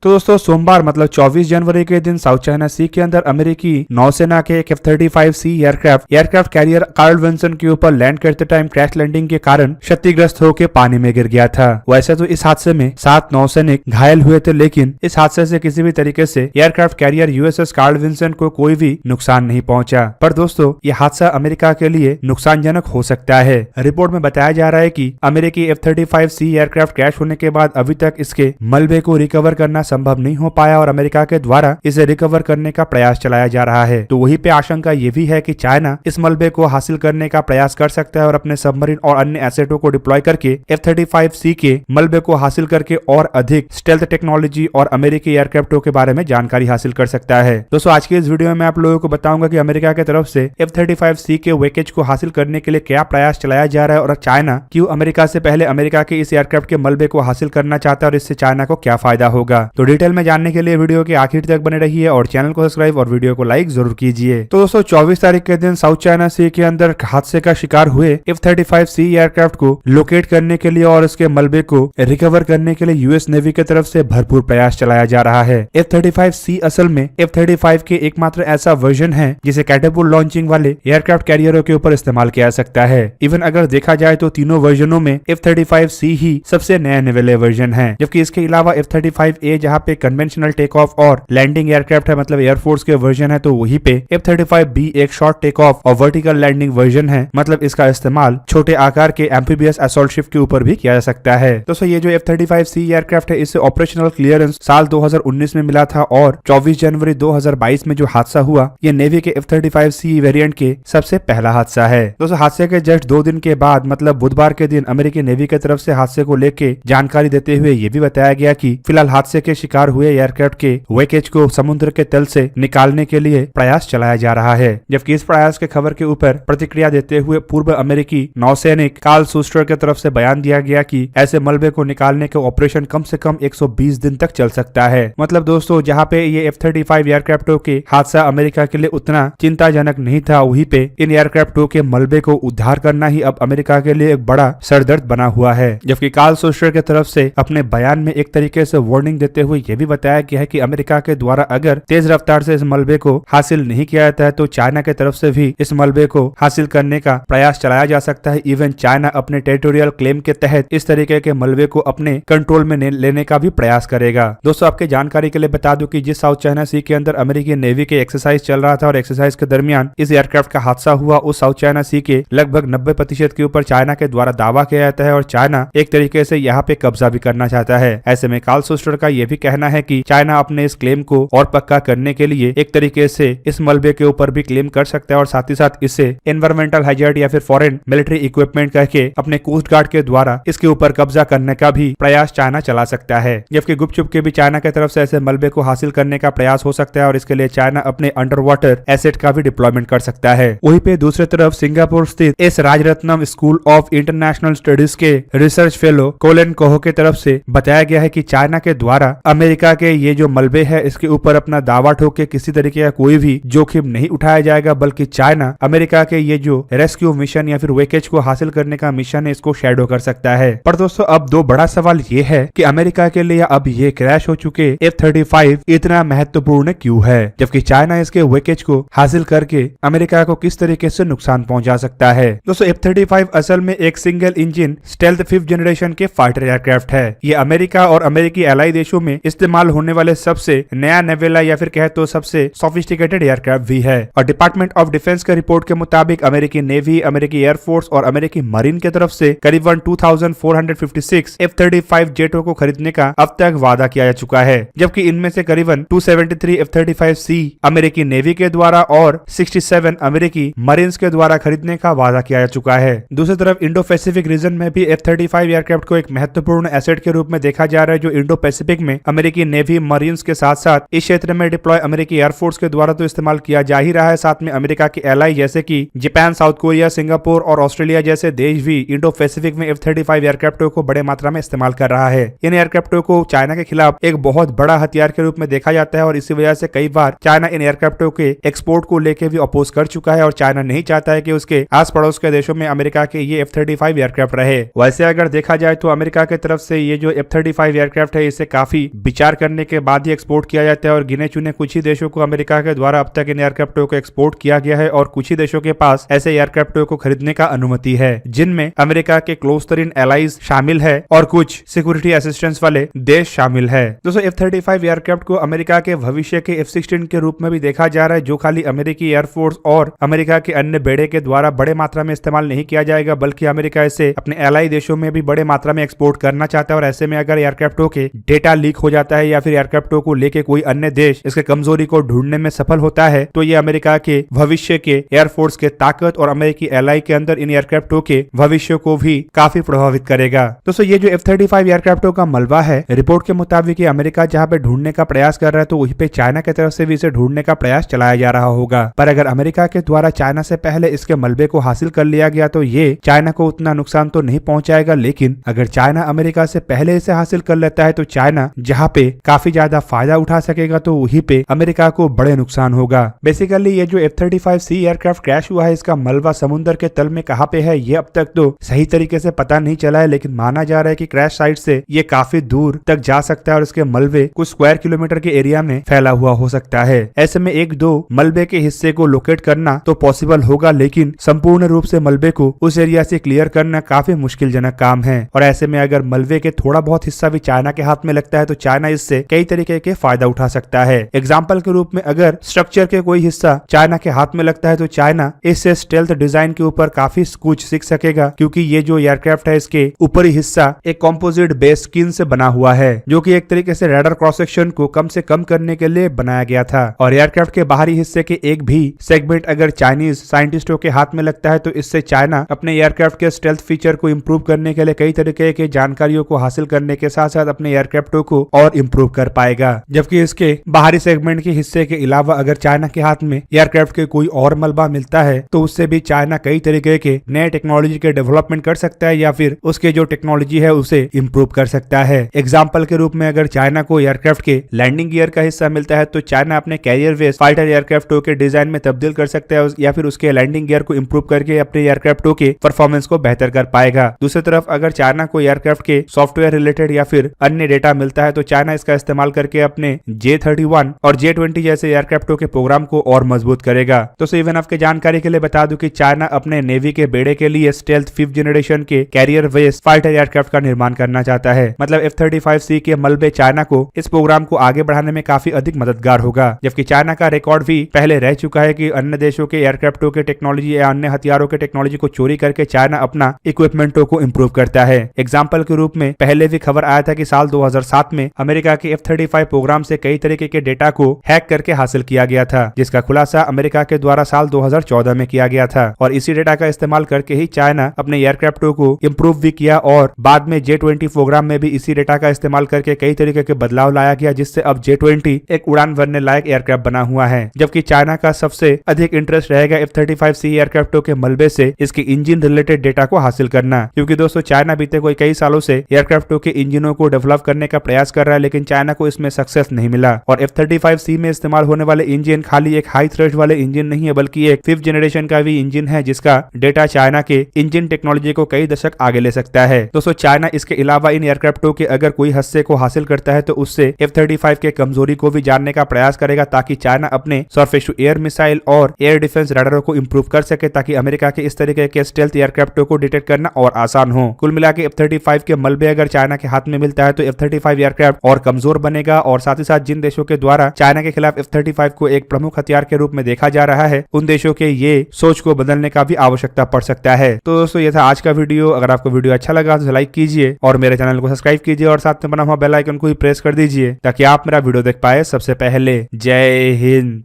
तो दोस्तों सोमवार मतलब 24 जनवरी के दिन साउथ चाइना सी के अंदर अमेरिकी नौसेना के एक F-35C aircraft carrier Carl Vinson के ऊपर लैंड करते टाइम क्रैश लैंडिंग के कारण क्षतिग्रस्त होकर पानी में गिर गया था। वैसे तो इस हादसे में 7 नौसैनिक घायल हुए थे, लेकिन इस हादसे से किसी भी तरीके से aircraft carrier USS Carl Vinson को कोई भी नुकसान नहीं पहुंचा। पर दोस्तों ये हादसा अमेरिका के लिए नुकसानजनक हो सकता है। रिपोर्ट में बताया जा रहा है कि अमेरिकी F-35C एयरक्राफ्ट क्रैश होने के बाद अभी तक इसके मलबे को रिकवर करना संभव नहीं हो पाया और अमेरिका के द्वारा इसे रिकवर करने का प्रयास चलाया जा रहा है। तो वहीं पे आशंका ये भी है कि चाइना इस मलबे को हासिल करने का प्रयास कर सकता है और अपने सबमरीन और अन्य एसेटों को डिप्लॉय करके F-35C के मलबे को हासिल करके और अधिक स्टेल्थ टेक्नोलॉजी और अमेरिकी एयरक्राफ्टों के बारे में जानकारी हासिल कर सकता है। दोस्तों आज की इस वीडियो में मैं आप लोगों को बताऊंगा कि अमेरिका की तरफ से F-35C के वेकेज को हासिल करने के लिए क्या प्रयास चलाया जा रहा है और चाइना क्यों अमेरिका से पहले अमेरिका के इस एयरक्राफ्ट के मलबे को हासिल करना चाहता है और इससे चाइना को क्या फायदा होगा। तो डिटेल में जानने के लिए वीडियो के आखिर तक बने रहिए और चैनल को सब्सक्राइब और वीडियो को लाइक जरूर कीजिए। तो दोस्तों 24 तारीख के दिन साउथ चाइना सी के अंदर हादसे का शिकार हुए F-35C एयरक्राफ्ट को लोकेट करने के लिए और इसके मलबे को रिकवर करने के लिए यूएस नेवी की तरफ से भरपूर प्रयास चलाया जा रहा है। F-35C असल में F-35 के एकमात्र ऐसा वर्जन है जिसे कैटेपुल्ट लॉन्चिंग वाले एयरक्राफ्ट कैरियरों के ऊपर इस्तेमाल किया जा सकता है। इवन अगर देखा जाए तो तीनों वर्जनों में F-35C ही सबसे नया निवेले वर्जन है, जबकि इसके अलावा F-35A जहाँ पे कन्वेंशनल टेक ऑफ और लैंडिंग एयरक्राफ्ट है, मतलब एयरफोर्स के वर्जन है, तो वहीं पे F-35B एक शॉर्ट टेक ऑफ और वर्टिकल लैंडिंग वर्जन है, मतलब इसका इस्तेमाल छोटे आकार के एम्फीबियस असॉल्ट शिप के ऊपर भी किया जा सकता है। दोस्तों ये जो F-35C एयरक्राफ्ट है इसे ऑपरेशनल क्लियरेंस साल 2019 में मिला था और 24 जनवरी 2022 में जो हादसा हुआ ये नेवी के F-35C वेरिएंट के सबसे पहला हादसा है। दोस्तों हादसे के जस्ट 2 दिन के बाद मतलब बुधवार के दिन अमेरिकी नेवी की तरफ से हादसे को लेके जानकारी देते हुए ये भी बताया गया कि फिलहाल हादसे के शिकार हुए एयरक्राफ्ट के वेकेज को समुद्र के तल से निकालने के लिए प्रयास चलाया जा रहा है। जबकि इस प्रयास के खबर के ऊपर प्रतिक्रिया देते हुए पूर्व अमेरिकी नौसैनिक कार्ल सूस्टर की तरफ से बयान दिया गया कि ऐसे मलबे को निकालने के ऑपरेशन कम से कम 120 दिन तक चल सकता है। मतलब दोस्तों जहाँ पे ये F-35 एयरक्राफ्टों के हादसा अमेरिका के लिए उतना चिंताजनक नहीं था, वहीं पे इन एयरक्राफ्टों के मलबे को उद्धार करना ही अब अमेरिका के लिए एक बड़ा सरदर्द बना हुआ है। जबकि कार्ल सूस्टर की तरफ से अपने बयान में एक तरीके से वार्निंग देते हुए यह भी बताया गया है कि अमेरिका के द्वारा अगर तेज रफ्तार से इस मलबे को हासिल नहीं किया जाता है तो चाइना की तरफ से भी इस मलबे को हासिल करने का प्रयास चलाया जा सकता है। इवन चाइना अपने टेरिटोरियल क्लेम के तहत इस तरीके के मलबे को अपने कंट्रोल में लेने का भी प्रयास करेगा। दोस्तों आपके जानकारी के लिए बता दूं कि जिस साउथ चाइना सी के अंदर अमेरिकी नेवी के एक्सरसाइज चल रहा था और एक्सरसाइज के दरमियान इस एयरक्राफ्ट का हादसा हुआ, उस साउथ चाइना सी के लगभग 90% के ऊपर चाइना के द्वारा दावा किया जाता है और चाइना एक तरीके से यहाँ पे कब्जा भी करना चाहता है। ऐसे में कार्ल सूस्टर का यह भी कहना है कि चाइना अपने इस क्लेम को और पक्का करने के लिए एक तरीके से इस मलबे के ऊपर भी क्लेम कर सकता है और साथ ही साथ इसे एनवायरमेंटल हैजर्ड या फिर फॉरेन मिलिट्री इक्विपमेंट करके अपने कोस्ट गार्ड के द्वारा इसके ऊपर कब्जा करने का भी प्रयास चाइना चला सकता है। जबकि गुपचुप के भी चाइना की तरफ से ऐसे मलबे को हासिल करने का प्रयास हो सकता है और इसके लिए चाइना अपने अंडर वाटर एसेट का भी डिप्लॉयमेंट कर सकता है। वहीं पे दूसरी तरफ सिंगापुर स्थित इस Rajaratnam school of international studies के रिसर्च फेलो कोलिन कोहो की तरफ से बताया गया है कि चाइना के द्वारा अमेरिका के ये जो मलबे है इसके ऊपर अपना दावा ठोक के किसी तरीके का कोई भी जोखिम नहीं उठाया जाएगा, बल्कि चाइना अमेरिका के ये जो रेस्क्यू मिशन या फिर वेकेज को हासिल करने का मिशन है इसको शैडो कर सकता है। पर दोस्तों अब दो बड़ा सवाल ये है कि अमेरिका के लिए अब ये क्रैश हो चुके F-35 इतना महत्वपूर्ण क्यों है, जबकि चाइना इसके वेकेज को हासिल करके अमेरिका को किस तरीके से नुकसान पहुंचा सकता है। दोस्तों F-35 असल में एक single engine stealth 5th generation के फाइटर एयरक्राफ्ट है। ये अमेरिका और अमेरिकी एलाई देशों में इस्तेमाल होने वाले सबसे नया नेवेला या फिर कहे तो सबसे सोफिस्टिकेटेड एयरक्राफ्ट भी है और डिपार्टमेंट ऑफ डिफेंस के रिपोर्ट के मुताबिक अमेरिकी नेवी, अमेरिकी एयरफोर्स और अमेरिकी मरीन की तरफ से करीबन 2456 F-35 जेटों को खरीदने का अब तक वादा किया जा चुका है, जबकि इनमें से करीबन 273 F-35C अमेरिकी नेवी के द्वारा और 67 अमेरिकी मरीन्स के द्वारा खरीदने का वादा किया जा चुका है। दूसरी तरफ इंडो पैसिफिक रीजन में भी F-35 एयरक्राफ्ट को एक महत्वपूर्ण एसेट के रूप में देखा जा रहा है, जो इंडो पैसिफिक में अमेरिकी नेवी, मरीन्स के साथ साथ इस क्षेत्र में डिप्लॉय अमेरिकी एयरफोर्स के द्वारा तो इस्तेमाल किया जा ही रहा है, साथ में अमेरिका के एलाई जैसे कि जापान, साउथ कोरिया, सिंगापुर और ऑस्ट्रेलिया जैसे देश भी इंडो पैसिफिक में F-35 एयरक्राफ्टों को बड़े मात्रा में इस्तेमाल कर रहा है। इन एयरक्राफ्टों को चाइना के खिलाफ एक बहुत बड़ा हथियार के रूप में देखा जाता है और इसी वजह से कई बार चाइना इन एयरक्राफ्टों के एक्सपोर्ट को लेकर भी अपोज कर चुका है और चाइना नहीं चाहता है कि उसके आस पड़ोस के देशों में अमेरिका के ये F-35 एयरक्राफ्ट रहे। वैसे अगर देखा जाए तो अमेरिका की तरफ से ये जो F-35 एयरक्राफ्ट है इसे काफी विचार करने के बाद ही एक्सपोर्ट किया जाता है और गिने चुने कुछ ही देशों को अमेरिका के द्वारा अब तक इन एयरक्राफ्टों को एक्सपोर्ट किया गया है और कुछ ही देशों के पास ऐसे एयरक्राफ्टों को खरीदने का अनुमति है, जिनमें अमेरिका के क्लोज तरीन एलाइज शामिल है और कुछ सिक्योरिटी असिस्टेंस वाले देश शामिल है। दोस्तों F-35 एयरक्राफ्ट को अमेरिका के भविष्य के F-16 के रूप में भी देखा जा रहा है, जो खाली अमेरिकी एयरफोर्स और अमेरिका के अन्य बेड़े के द्वारा बड़े मात्रा में इस्तेमाल नहीं किया जाएगा, बल्कि अमेरिका इसे अपने एलाई देशों में भी बड़े मात्रा में एक्सपोर्ट करना चाहता है। और ऐसे में अगर एयरक्राफ्टों के डेटा लीक हो जाता है या फिर एयरक्राफ्टों को लेके कोई अन्य देश इसके कमजोरी को ढूंढने में सफल होता है, तो ये अमेरिका के भविष्य के एयरफोर्स के ताकत और अमेरिकी एलाई के अंदर इन एयरक्राफ्टों के भविष्य को भी काफी प्रभावित करेगा। दोस्तों ये जो F-35 एयरक्राफ्टों का मलबा है, रिपोर्ट के मुताबिक अमेरिका जहां पे ढूंढने का प्रयास कर रहा है, तो वहीं पे चाइना की तरफ से भी इसे ढूंढने का प्रयास चलाया जा रहा होगा। पर अगर अमेरिका के द्वारा चाइना से पहले इसके मलबे को हासिल कर लिया गया तो ये चाइना को उतना नुकसान तो नहीं पहुंचाएगा, लेकिन अगर चाइना अमेरिका से पहले इसे हासिल कर लेता है तो चाइना जहां पे काफी ज्यादा फायदा उठा सकेगा, तो वहीं पे अमेरिका को बड़े नुकसान होगा। बेसिकली ये जो F-35C एयरक्राफ्ट क्रैश हुआ है, इसका मलबा समुद्र के तल में कहां पे है ये अब तक तो सही तरीके से पता नहीं चला है, लेकिन माना जा रहा है कि क्रैश साइट से ये काफी दूर तक जा सकता है और इसके मलबे कुछ स्क्वायर किलोमीटर के एरिया में फैला हुआ हो सकता है। ऐसे में एक दो मलबे के हिस्से को लोकेट करना तो पॉसिबल होगा, लेकिन संपूर्ण रूप से मलबे को उस एरिया से क्लियर करना काफी मुश्किलजनक काम है। और ऐसे में अगर मलबे के थोड़ा बहुत हिस्सा भी चाइना के हाथ में लगता है तो चाइना इससे कई तरीके के फायदा उठा सकता है। एग्जाम्पल के रूप में अगर स्ट्रक्चर के कोई हिस्सा चाइना के हाथ में लगता है तो चाइना इससे स्टेल्थ डिजाइन के ऊपर काफी कुछ सीख सकेगा, क्योंकि ये जो एयरक्राफ्ट है इसके ऊपरी हिस्सा एक कॉम्पोजिट बेस स्किन से बना हुआ है, जो कि एक तरीके से रडार क्रॉस सेक्शन को कम से कम करने के लिए बनाया गया था। और एयरक्राफ्ट के बाहरी हिस्से के एक भी सेगमेंट अगर चाइनीज साइंटिस्टों के हाथ में लगता है तो इससे चाइना अपने एयरक्राफ्ट के स्टेल्थ फीचर को इंप्रूव करने के लिए कई तरीके के जानकारियों को हासिल करने के साथ साथ अपने एयरक्राफ्टों को और इंप्रूव कर पाएगा। जबकि इसके बाहरी सेगमेंट के हिस्से के अलावा अगर चाइना के हाथ में एयरक्राफ्ट के कोई और मलबा मिलता है तो उससे भी चाइना कई तरीके के नए टेक्नोलॉजी के डेवलपमेंट कर सकता है या फिर उसके जो टेक्नोलॉजी है उसे इंप्रूव कर सकता है। एग्जाम्पल के रूप में अगर चाइना को एयरक्राफ्ट के लैंडिंग गियर का हिस्सा मिलता है तो चाइना अपने कैरियर वेस फाइटर एयरक्राफ्टों के डिजाइन में तब्दील कर सकता है या फिर उसके लैंडिंग गियर को इंप्रूव करके अपने एयरक्राफ्टों के परफॉर्मेंस को बेहतर कर पाएगा। दूसरी तरफ अगर चाइना को एयरक्राफ्ट के सॉफ्टवेयर रिलेटेड या फिर अन्य डेटा मिलता है तो चाइना इसका इस्तेमाल करके अपने J-31 और J-20 जैसे एयरक्राफ्टों के प्रोग्राम को और मजबूत करेगा। तो इवन आपके जानकारी के लिए बता दूं कि चाइना अपने नेवी के बेड़े के लिए स्टेल्थ 5th जनरेशन के कैरियर वेस फाइटर एयरक्राफ्ट का निर्माण करना चाहता है। मतलब F-35C के मलबे चाइना को इस प्रोग्राम को आगे बढ़ाने में काफी अधिक मददगार होगा, जबकि चाइना का रिकॉर्ड भी पहले रह चुका है कि अन्य देशों के एयरक्राफ्टों के टेक्नोलॉजी या अन्य हथियारों के टेक्नोलॉजी को चोरी करके चाइना अपना इक्विपमेंटों को इंप्रूव करता है। एग्जाम्पल के रूप में पहले भी खबर आया था कि साल 2007 में अमेरिका के F-35 प्रोग्राम से कई तरीके के डेटा को हैक करके हासिल किया गया था, जिसका खुलासा अमेरिका के द्वारा साल 2014 में किया गया था। और इसी डेटा का इस्तेमाल करके ही चाइना अपने एयरक्राफ्टों को इंप्रूव भी किया और बाद में J-20 प्रोग्राम में भी इसी डेटा का इस्तेमाल करके कई तरीके के बदलाव लाया गया, जिससे अब J-20 एक उड़ान भरने लायक एयरक्राफ्ट बना हुआ है। जबकि चाइना का सबसे अधिक इंटरेस्ट रहेगा F-35C एयरक्राफ्टों के मलबे से इसके इंजन रिलेटेड डेटा को हासिल करना, क्योंकि दोस्तों चाइना बीते कई सालों से एयरक्राफ्टों के इंजनों को डेवलप करने का प्रयास कर रहा है, लेकिन चाइना को इसमें सक्सेस नहीं मिला। और F-35C में इस्तेमाल होने वाले इंजन खाली एक हाई थ्रस्ट वाले इंजन नहीं है, बल्कि एक 5th जनरेशन का भी इंजन है, जिसका डेटा चाइना के इंजन टेक्नोलॉजी को कई दशक आगे ले सकता है। दोस्तों चाइना इसके अलावा इन एयरक्राफ्टों के अगर कोई हिस्से को हासिल करता है तो उससे F-35 के कमजोरी को भी जानने का प्रयास करेगा, ताकि चाइना अपने सरफेस टू एयर मिसाइल और एयर डिफेंस रडारों को इंप्रूव कर सके, ताकि अमेरिका के इस तरीके के स्टेल्थ एयरक्राफ्टों को डिटेक्ट करना और आसान हो। कुल मिला के F-35 के मलबे अगर चाइना के हाथ में मिलता है तो F-35 एयरक्राफ्ट और कमजोर बनेगा और साथ ही साथ जिन देशों के द्वारा चाइना के खिलाफ F-35 को एक प्रमुख हथियार के रूप में देखा जा रहा है, उन देशों के ये सोच को बदलने का भी आवश्यकता पड़ सकता है। तो दोस्तों ये था आज का वीडियो। अगर आपको वीडियो अच्छा लगा तो लाइक कीजिए और मेरे चैनल को सब्सक्राइब कीजिए और साथ में बना हुआ बेल आइकन को भी प्रेस कर दीजिए, ताकि आप मेरा वीडियो देख पाए सबसे पहले। जय हिंद।